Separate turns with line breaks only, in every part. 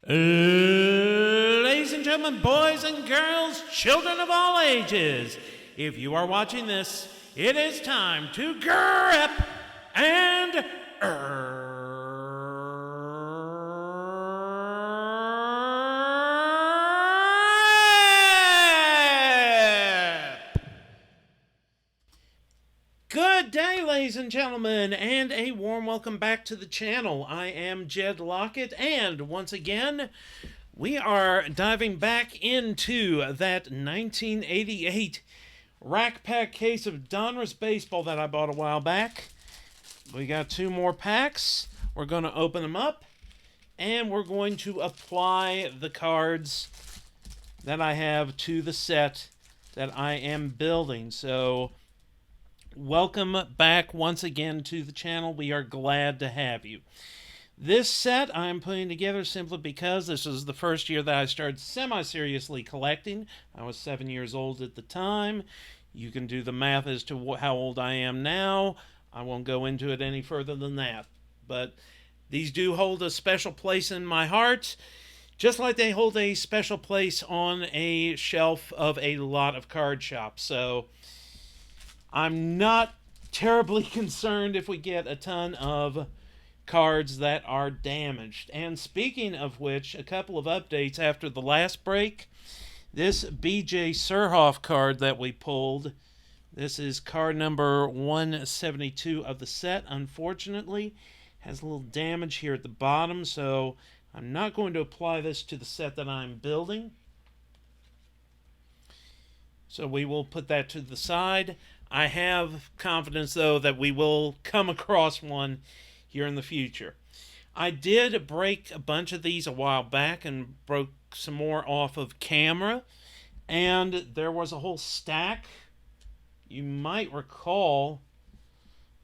Ladies and gentlemen, boys and girls, children of all ages, if you are watching this, it is time to grip and Good day, ladies and gentlemen, and a warm welcome back to the channel. I am Jed Lockett, and once again, we are diving back into that 1988 rack pack case of Donruss Baseball that I bought a while back. We got two more packs. We're going to open them up, and we're going to apply the cards that I have to the set that I am building. So, welcome back once again to the channel. We are glad to have you. This set I'm putting together simply because this is the first year that I started semi-seriously collecting. I was 7 years old at the time. You can do the math as to how old I am now. I won't go into it any further than that. But these do hold a special place in my heart, just like they hold a special place on a shelf of a lot of card shops. So I'm not terribly concerned if we get a ton of cards that are damaged. And speaking of which, a couple of updates after the last break. This B.J. Surhoff card that we pulled, this is card number 172 of the set, unfortunately, has a little damage here at the bottom, so I'm not going to apply this to the set that I'm building. So we will put that to the side. I have confidence, though, that we will come across one here in the future. I did break a bunch of these a while back and broke some more off of camera. And there was a whole stack. You might recall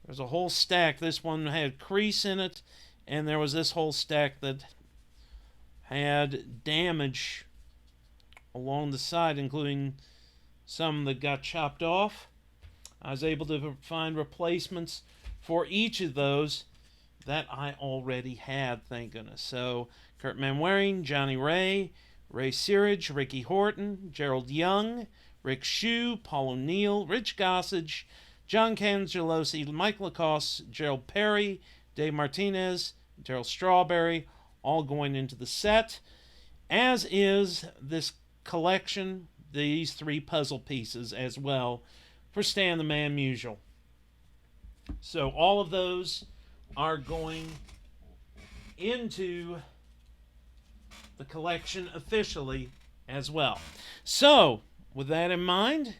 there's a whole stack. This one had crease in it. And there was this whole stack that had damage along the side, including some that got chopped off. I was able to find replacements for each of those that I already had, thank goodness. So, Kurt Manwaring, Johnny Ray, Ray Searage, Ricky Horton, Gerald Young, Rick Shue, Paul O'Neill, Rich Gossage, John Cangelosi, Mike Lacoste, Gerald Perry, Dave Martinez, Darryl Strawberry, all going into the set, as is this collection, these three puzzle pieces as well, for Stan the Man Musial. So all of those are going into the collection officially as well. So, with that in mind,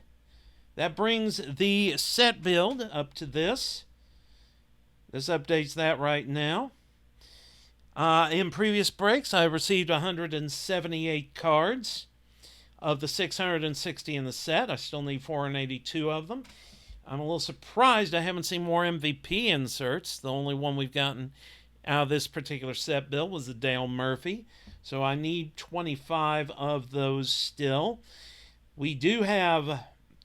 that brings the set build up to this. This updates that right now. In previous breaks, I received 178 cards of the 660 in the set. I still need 482 of them. I'm a little surprised I haven't seen more MVP inserts. The only one we've gotten out of this particular set build was the Dale Murphy. So I need 25 of those still. We do have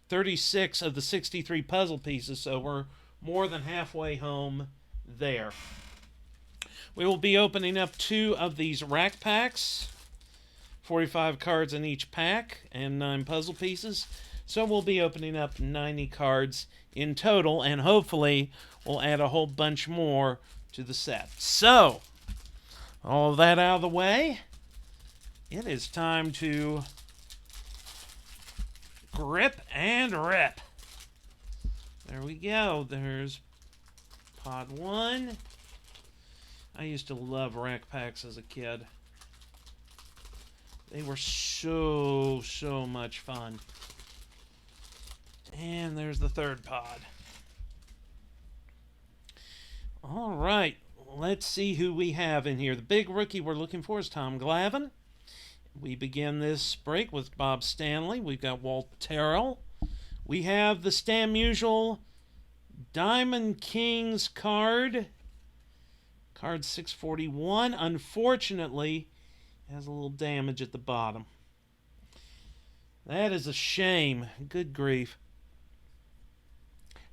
36 of the 63 puzzle pieces, so we're more than halfway home there. We will be opening up 2 of these rack packs. 45 cards in each pack and 9 puzzle pieces. So we'll be opening up 90 cards in total, and hopefully we'll add a whole bunch more to the set. So, all of that out of the way, it is time to grip and rip. There we go. There's pod 1. I used to love rack packs as a kid. They were so much fun. And there's the third pod. All right, let's see who we have in here. The big rookie we're looking for is Tom Glavine. We begin this break with Bob Stanley. We've got Walt Terrell. We have the Stan Musial Diamond Kings card. Card 641. Unfortunately, has a little damage at the bottom. That is a shame. Good grief.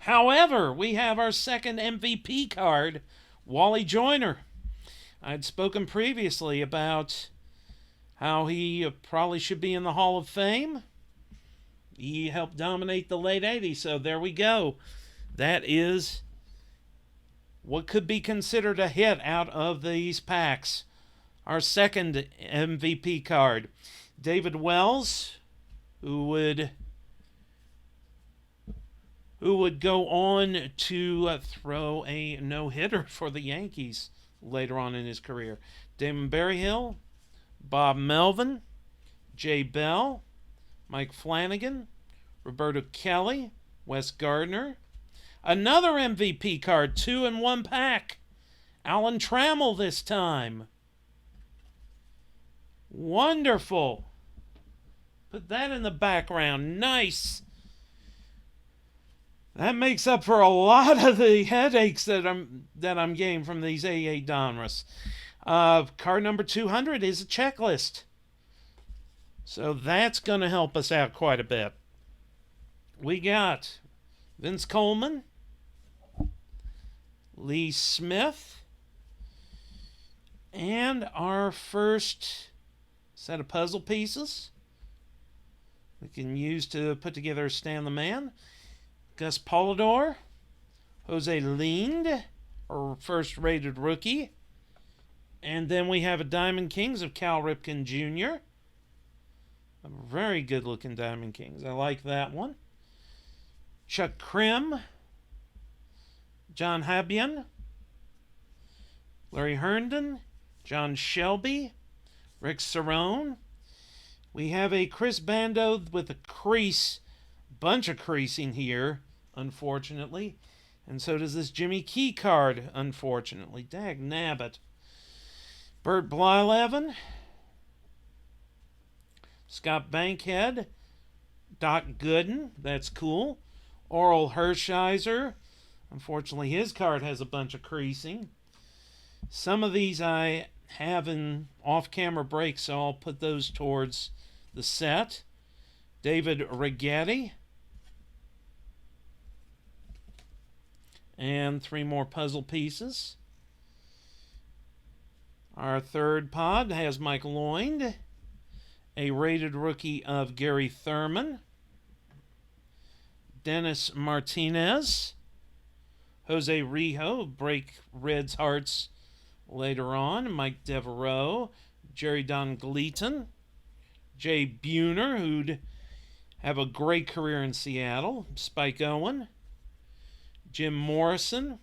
However, we have our second MVP card, Wally Joyner. I'd spoken previously about how he probably should be in the Hall of Fame. He helped dominate the late 80s, so there we go. That is what could be considered a hit out of these packs. Our second MVP card, David Wells, who would go on to throw a no-hitter for the Yankees later on in his career. Damon Berryhill, Bob Melvin, Jay Bell, Mike Flanagan, Roberto Kelly, Wes Gardner. Another MVP card, 2 in 1 pack. Alan Trammell this time. Wonderful. Put that in the background. Nice. That makes up for a lot of the headaches that I'm getting from these 88 Donruss. Card number 200 is a checklist. So that's going to help us out quite a bit. We got Vince Coleman, Lee Smith, and our first set of puzzle pieces we can use to put together Stan the Man. Gus Polidor, Jose Lind, our first rated rookie. And then we have a Diamond Kings of Cal Ripken Jr. A very good looking Diamond Kings. I like that one. Chuck Krim, John Habian, Larry Herndon, John Shelby, Rick Cerrone. We have a Chris Bando with a crease, bunch of creasing here, unfortunately. And so does this Jimmy Key card, unfortunately. Dag nabbit. Bert Blyleven, Scott Bankhead, Doc Gooden, that's cool. Oral Hershiser, unfortunately his card has a bunch of creasing. Some of these I have in off-camera breaks, so I'll put those towards the set. David Righetti. And 3 more puzzle pieces. Our third pod has Mike Lloyd, a rated rookie of Gary Thurman, Dennis Martinez, Jose Rijo, break Reds hearts later on, Mike Devereaux, Jerry Don Gleaton, Jay Buhner, who'd have a great career in Seattle, Spike Owen, Jim Morrison,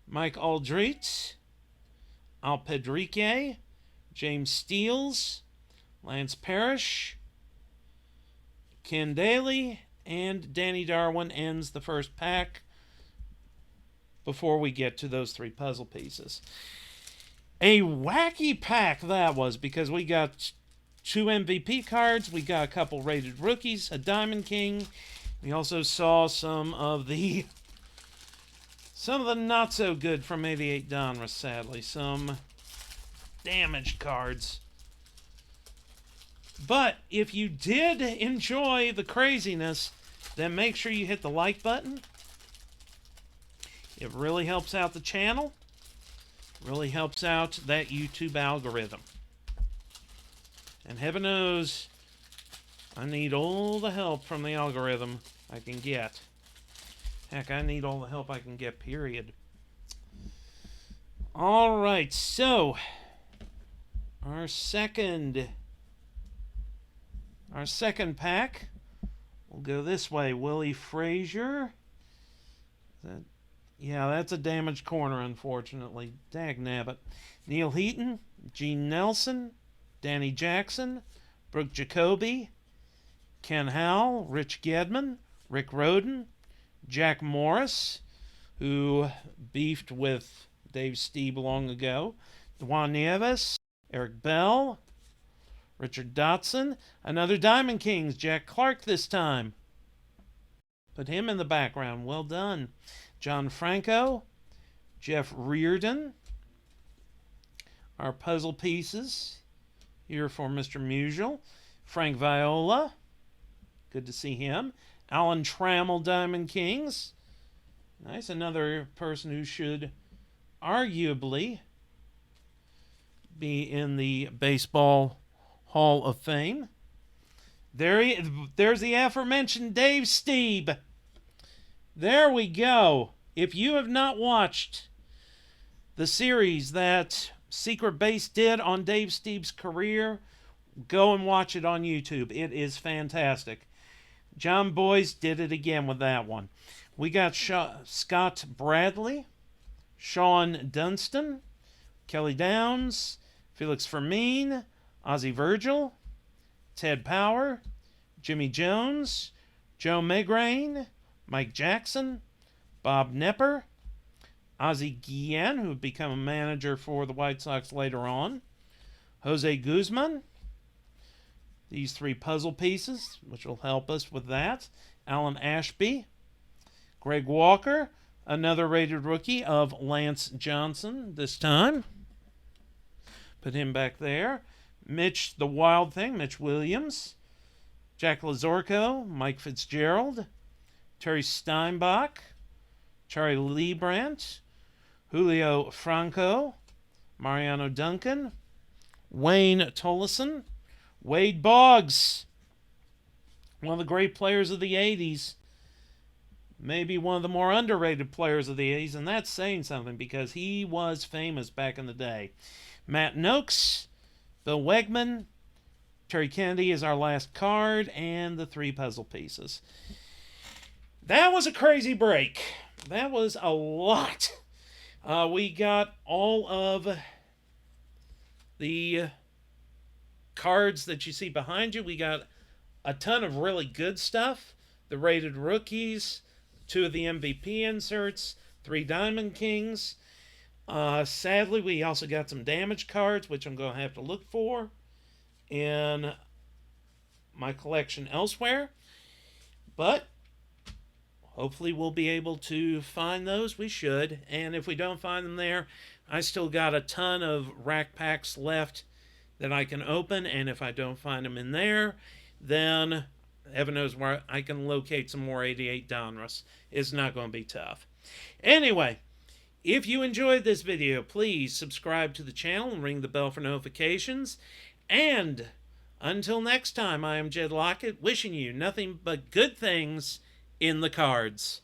Mike Aldrich, Al Pedrique, James Steels, Lance Parrish, Ken Daly, and Danny Darwin ends the first pack before we get to those 3 puzzle pieces. A wacky pack that was, because we got 2 MVP cards, we got a couple rated rookies, a Diamond King. We also saw some of the not so good from 88 Donruss, sadly. Some damaged cards. But if you did enjoy the craziness, then make sure you hit the like button. It really helps out the channel. Really helps out that YouTube algorithm. And heaven knows, I need all the help from the algorithm I can get. Heck, I need all the help I can get, period. Alright, so our second pack will go this way. Willie Frazier. Yeah, that's a damaged corner, unfortunately. Dagnabbit. Neil Heaton, Gene Nelson, Danny Jackson, Brooke Jacoby, Ken Howell, Rich Gedman, Rick Rhoden, Jack Morris, who beefed with Dave Stieb long ago, Juan Nieves, Eric Bell, Richard Dotson, another Diamond Kings, Jack Clark this time. Put him in the background. Well done. John Franco, Jeff Reardon. Our puzzle pieces here for Mr. Musial. Frank Viola. Good to see him. Alan Trammell, Diamond Kings. Nice. Another person who should arguably be in the Baseball Hall of Fame. There's the aforementioned Dave Stieb. There we go. If you have not watched the series that Secret Base did on Dave Stieb's career, go and watch it on YouTube. It is fantastic. John Boyce did it again with that one. We got Scott Bradley, Sean Dunston, Kelly Downs, Felix Fermin, Ozzie Virgil, Ted Power, Jimmy Jones, Joe Magrain, Mike Jackson, Bob Nepper, Ozzie Guillen, who would become a manager for the White Sox later on, Jose Guzman, these three puzzle pieces, which will help us with that, Alan Ashby, Greg Walker, another rated rookie of Lance Johnson this time. Put him back there. Mitch the Wild Thing, Mitch Williams, Jack Lazorko, Mike Fitzgerald, Terry Steinbach, Charlie Leibrandt, Julio Franco, Mariano Duncan, Wayne Tolleson, Wade Boggs, one of the great players of the 80s, maybe one of the more underrated players of the 80s, and that's saying something because he was famous back in the day. Matt Noakes, Bill Wegman, Terry Kennedy is our last card, and the three puzzle pieces. That was a crazy break. That was a lot. We got all of the cards that you see behind you. We got a ton of really good stuff. The rated rookies, 2 of the MVP inserts, 3 Diamond Kings. Sadly, we also got some damaged cards, which I'm going to have to look for in my collection elsewhere. But hopefully we'll be able to find those. We should. And if we don't find them there, I still got a ton of rack packs left that I can open. And if I don't find them in there, then heaven knows where I can locate some more 88 Donruss. It's not going to be tough. Anyway, if you enjoyed this video, please subscribe to the channel and ring the bell for notifications. And until next time, I am Jed Lockett, wishing you nothing but good things in the cards.